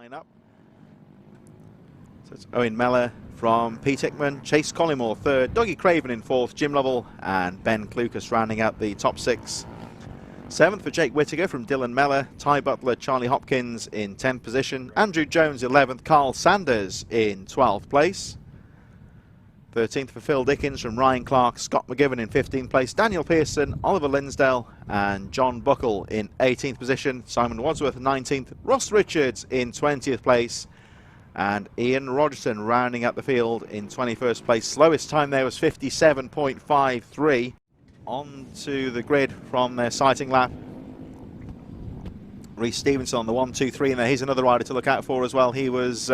line up. So it's Owen Mellor from Pete Hickman, Chase Collymore third, Dougie Craven in fourth, Jim Lovell and Ben Clucas rounding out the top six. Seventh for Jake Whittaker from Dylan Mellor, Ty Butler, Charlie Hopkins in 10th position, Andrew Jones 11th, Carl Sanders in 12th place. 13th for Phil Dickens from Ryan Clark, Scott McGiven in 15th place, Daniel Pearson, Oliver Linsdale and John Buckle in 18th position, Simon Wadsworth 19th, Ross Richards in 20th place and Ian Rogerton rounding out the field in 21st place. Slowest time there was 57.53. On to the grid from their sighting lap. Reece Stevenson on the 1, 2, 3 and there. He's another rider to look out for as well. He was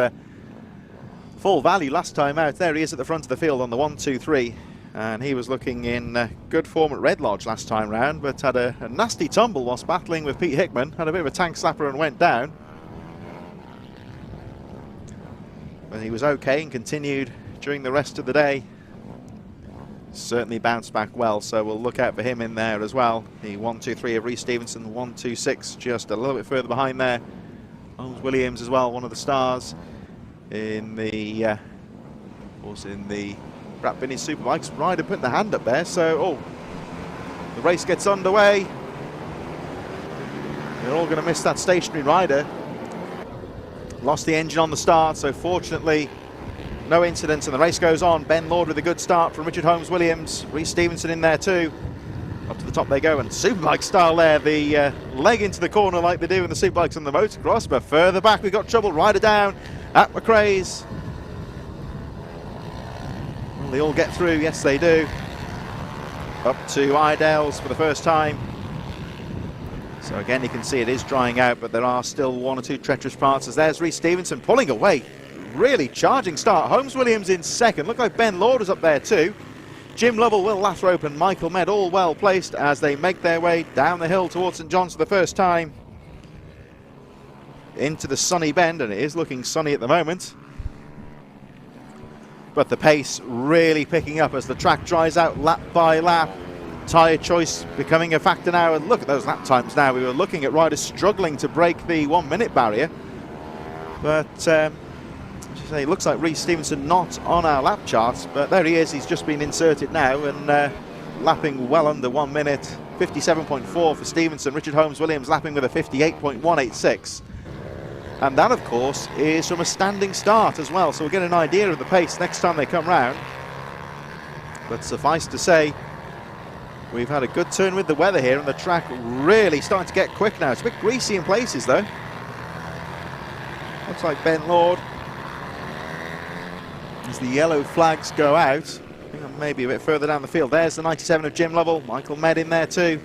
full value last time out. There he is at the front of the field on the 1, 2, 3 and he was looking in good form at Red Lodge last time round, but had a nasty tumble whilst battling with Pete Hickman. Had a bit of a tank slapper and went down. But he was okay and continued during the rest of the day. Certainly bounced back well, so we'll look out for him in there as well. The 1, 2, 3 of Reece Stevenson, 1, 2, 6 just a little bit further behind there. Holmes Williams as well, one of the stars in the Brad Binney Superbikes. Rider putting the hand up there, so the race gets underway. They're all going to miss that stationary rider. Lost the engine on the start, so fortunately no incidents and the race goes on. Ben Lord with a good start from Richard Holmes Williams. Reece Stevenson in there too. Up to the top they go, and Superbike style there, the leg into the corner like they do in the Superbikes and the motocross, but further back we've got trouble. Rider down at McRae's. Will they all get through? Yes they do. Up to Idell's for the first time. So again you can see it is drying out, but there are still one or two treacherous parts as there's Reece Stevenson pulling away. Really charging start. Holmes Williams in second. Looked like Ben Lord was up there too. Jim Lovell, Will Lathrop and Michael Med all well placed as they make their way down the hill towards St John's for the first time. Into the sunny bend, and it is looking sunny at the moment. But the pace really picking up as the track dries out lap by lap. Tyre choice becoming a factor now, and look at those lap times now. We were looking at riders struggling to break the 1 minute barrier. But it looks like Reece Stevenson not on our lap charts, but there he is. He's just been inserted now and lapping well under 1 minute. 57.4 for Stevenson. Richard Holmes Williams lapping with a 58.186. And that, of course, is from a standing start as well, so we'll get an idea of the pace next time they come round. But suffice to say, we've had a good turn with the weather here, and the track really starting to get quick now. It's a bit greasy in places though. Looks like Ben Lord, as the yellow flags go out, I think I'm maybe a bit further down the field. There's the 97 of Jim Lovell, Michael Med in there too.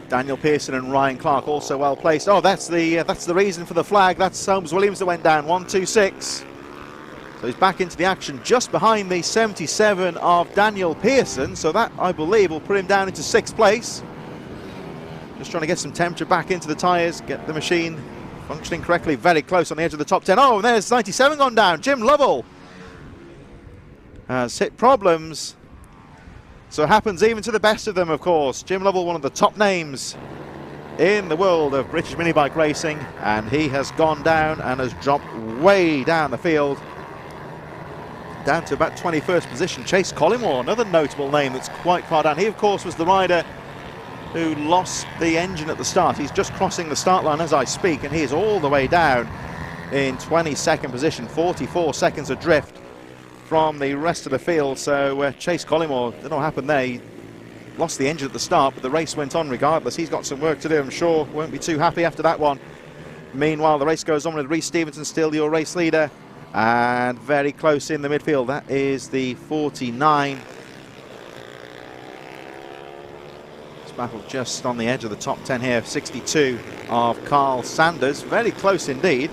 Daniel Pearson and Ryan Clark also well placed. Oh, that's the reason for the flag. That's Holmes Williams that went down, 1, 2, 6. So he's back into the action just behind the 77 of Daniel Pearson. So that, I believe, will put him down into 6th place. Just trying to get some temperature back into the tyres, get the machine functioning correctly, very close on the edge of the top 10. Oh, and there's 97 gone down. Jim Lovell has hit problems. So it happens even to the best of them, of course. Jim Lovell, one of the top names in the world of British minibike racing, and he has gone down and has dropped way down the field, down to about 21st position. Chase Collymore, another notable name that's quite far down. He, of course, was the rider who lost the engine at the start. He's just crossing the start line as I speak, and he is all the way down in 22nd position, 44 seconds adrift from the rest of the field. So Chase Collymore, don't know what happened there. He lost the engine at the start, but the race went on regardless. He's got some work to do, I'm sure. Won't be too happy after that one. Meanwhile, the race goes on with Reece Stevenson still your race leader, and very close in the midfield. That is the 49. Battle just on the edge of the top 10 here. 62 of Carl Sanders, very close indeed.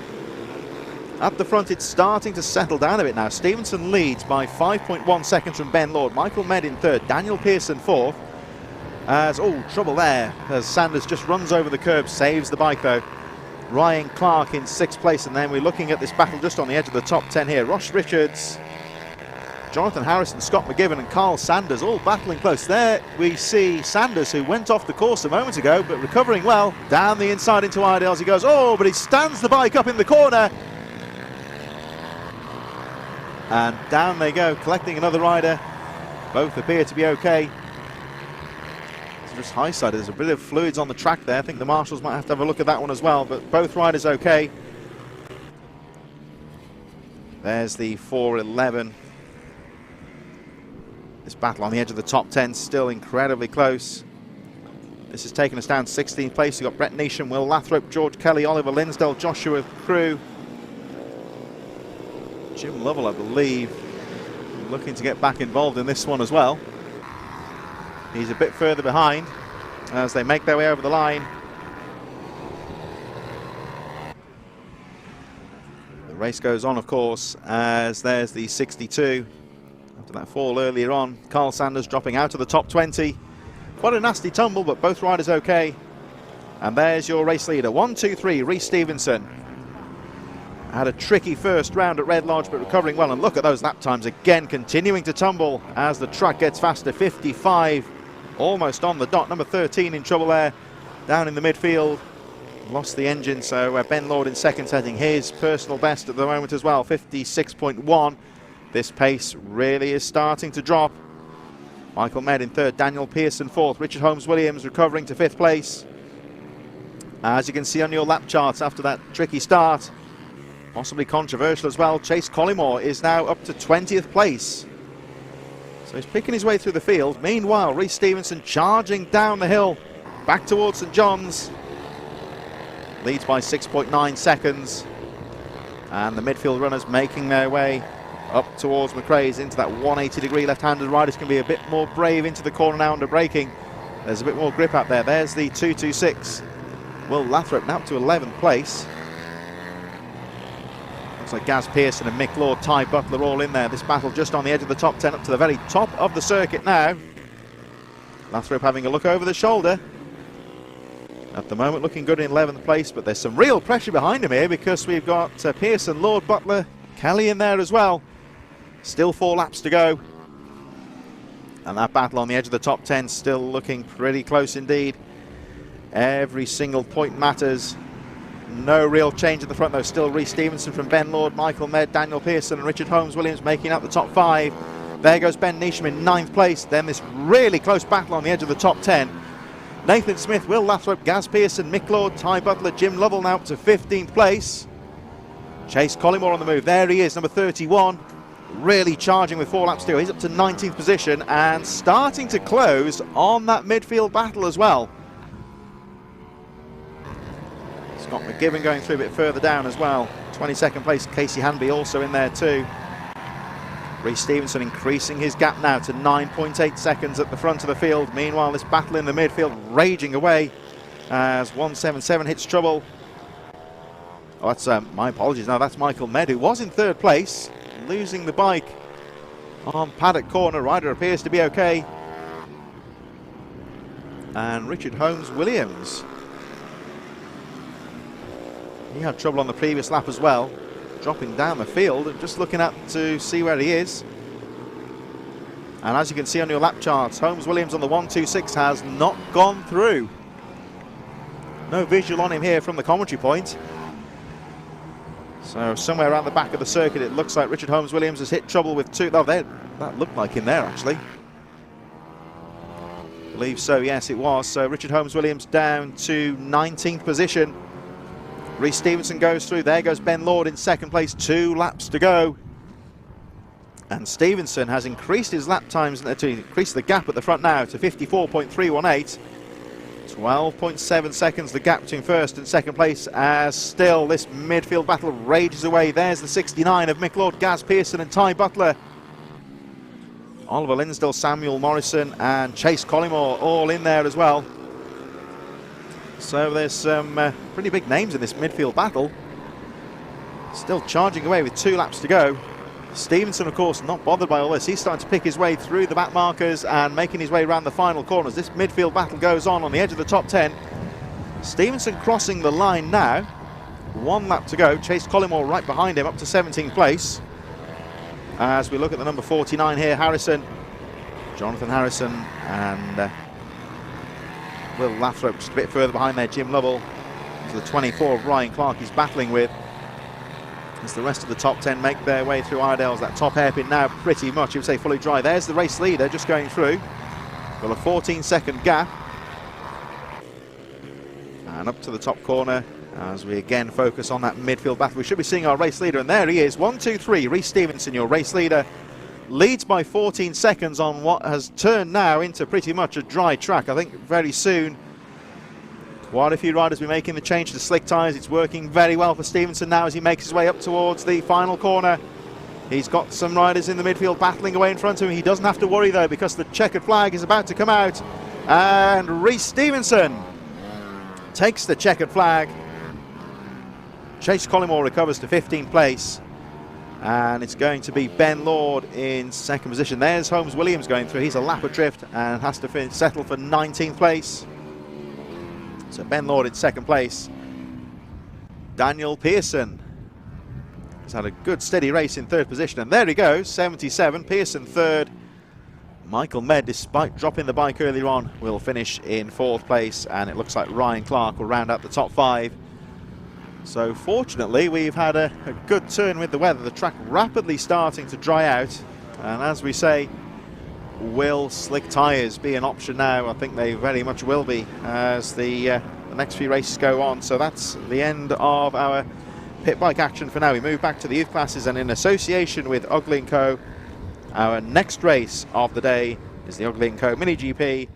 At the front it's starting to settle down a bit now. Stevenson leads by 5.1 seconds from Ben Lord. Michael Med in third, Daniel Pearson fourth. Trouble there as Sanders just runs over the curb, saves the bike though. Ryan Clark in 6th place, and then we're looking at this battle just on the edge of the top 10 here. Ross Richards Jonathan Harrison, Scott McGibbon and Carl Sanders all battling close. There we see Sanders, who went off the course a moment ago, but recovering well. Down the inside into Iredale as he goes. Oh, but he stands the bike up in the corner. And down they go, collecting another rider. Both appear to be okay. It's just high side. There's a bit of fluids on the track there. I think the marshals might have to have a look at that one as well, but both riders okay. There's the 4:11. This battle on the edge of the top 10 still incredibly close. This has taken us down to 16th place. You've got Brett Neesham, Will Lathrop, George Kelly, Oliver Linsdale, Joshua Crew. Jim Lovell, I believe, looking to get back involved in this one as well. He's a bit further behind as they make their way over the line. The race goes on, of course, as there's the 62. After that fall earlier on, Carl Sanders dropping out of the top 20. Quite a nasty tumble, but both riders okay. And there's your race leader. 1, 2, 3, Rhys Stevenson. Had a tricky first round at Red Lodge, but recovering well. And look at those lap times again, continuing to tumble as the track gets faster. 55, almost on the dot. Number 13 in trouble there, down in the midfield. Lost the engine, so Ben Lord in second, setting his personal best at the moment as well. 56.1. This pace really is starting to drop. Michael Med in third, Daniel Pearson fourth, Richard Holmes-Williams recovering to 5th place. As you can see on your lap charts after that tricky start, possibly controversial as well, Chase Collymore is now up to 20th place. So he's picking his way through the field. Meanwhile, Rhys Stevenson charging down the hill, back towards St John's. Leads by 6.9 seconds. And the midfield runners making their way up towards McRae's into that 180-degree left-handed. Riders can be a bit more brave into the corner now under braking. There's a bit more grip out there. There's the 226. Will Lathrop now up to 11th place. Looks like Gaz Pearson and Mick Lord, Ty Butler all in there. This battle just on the edge of the top 10 up to the very top of the circuit now. Lathrop having a look over the shoulder. At the moment looking good in 11th place, but there's some real pressure behind him here because we've got Pearson, Lord, Butler, Kelly in there as well. Still 4 laps to go. And that battle on the edge of the top 10 still looking pretty close indeed. Every single point matters. No real change at the front though. Still Rhys Stevenson from Ben Lord, Michael Med, Daniel Pearson and Richard Holmes-Williams making up the top 5. There goes Ben Neesham in 9th place. Then this really close battle on the edge of the top 10. Nathan Smith, Will Lathrop, Gaz Pearson, Mick Lord, Ty Butler, Jim Lovell now up to 15th place. Chase Collymore on the move. There he is, number 31. Really charging with 4 laps to go. He's up to 19th position and starting to close on that midfield battle as well. Scott McGibbon going through a bit further down as well. 22nd place, Casey Hanby also in there too. Rhys Stevenson increasing his gap now to 9.8 seconds at the front of the field. Meanwhile, this battle in the midfield raging away as 177 hits trouble. Oh, that's my apologies. Now that's Michael Med, who was in 3rd place, losing the bike on paddock corner. Rider appears to be okay. And Richard Holmes-Williams, he had trouble on the previous lap as well, dropping down the field and just looking up to see where he is. And as you can see on your lap charts, Holmes-Williams on the 126 has not gone through. No visual on him here from the commentary point. So somewhere around the back of the circuit it looks like Richard Holmes-Williams has hit trouble with 2. Oh, that looked like him there actually. I believe so, yes it was. So Richard Holmes-Williams down to 19th position. Rhys Stevenson goes through. There goes Ben Lord in 2nd place. 2 laps to go. And Stevenson has increased his lap times to increase the gap at the front now to 54.318. 12.7 seconds the gap between 1st and 2nd place as still this midfield battle rages away. There's the 69 of Mick Lord, Gaz Pearson and Ty Butler. Oliver Linsdale, Samuel Morrison and Chase Collymore all in there as well. So there's some pretty big names in this midfield battle. Still charging away with 2 laps to go. Stevenson, of course, not bothered by all this. He's starting to pick his way through the back markers and making his way around the final corners. This midfield battle goes on the edge of the top 10. Stevenson crossing the line now. 1 lap to go. Chase Collymore right behind him up to 17th place. as we look at the number 49 here, Harrison, Jonathan Harrison, and Will Lathrop just a bit further behind there, Jim Lovell. To the 24 of Ryan Clark he's battling with. As the rest of the top 10 make their way through Iredale's, that top hairpin now pretty much, you would say, fully dry. There's the race leader just going through. Got a 14-second gap. And up to the top corner as we again focus on that midfield battle. We should be seeing our race leader, and there he is, 1, 2, 3. Rhys Stevenson, your race leader, leads by 14 seconds on what has turned now into pretty much a dry track. I think very soon quite a few riders will be making the change to slick tyres. It's working very well for Stevenson now as he makes his way up towards the final corner. He's got some riders in the midfield battling away in front of him. He doesn't have to worry though, because the checkered flag is about to come out, and Rhys Stevenson takes the checkered flag. Chase Collymore recovers to 15th place, and it's going to be Ben Lord in second position. There's Holmes Williams going through. He's a lap adrift and has to settle for 19th place. So Ben Lord in second place. Daniel Pearson has had a good steady race in third position, and there he goes, 77. Pearson third. Michael Med, despite dropping the bike earlier on, will finish in fourth place, and it looks like Ryan Clark will round out the top 5. So fortunately we've had a good turn with the weather. The track rapidly starting to dry out, and as we say, will slick tyres be an option now? I think they very much will be as the next few races go on. So that's the end of our pit bike action for now. We move back to the youth classes, and in association with Ugly & Co, our next race of the day is the Ugly & Co Mini GP.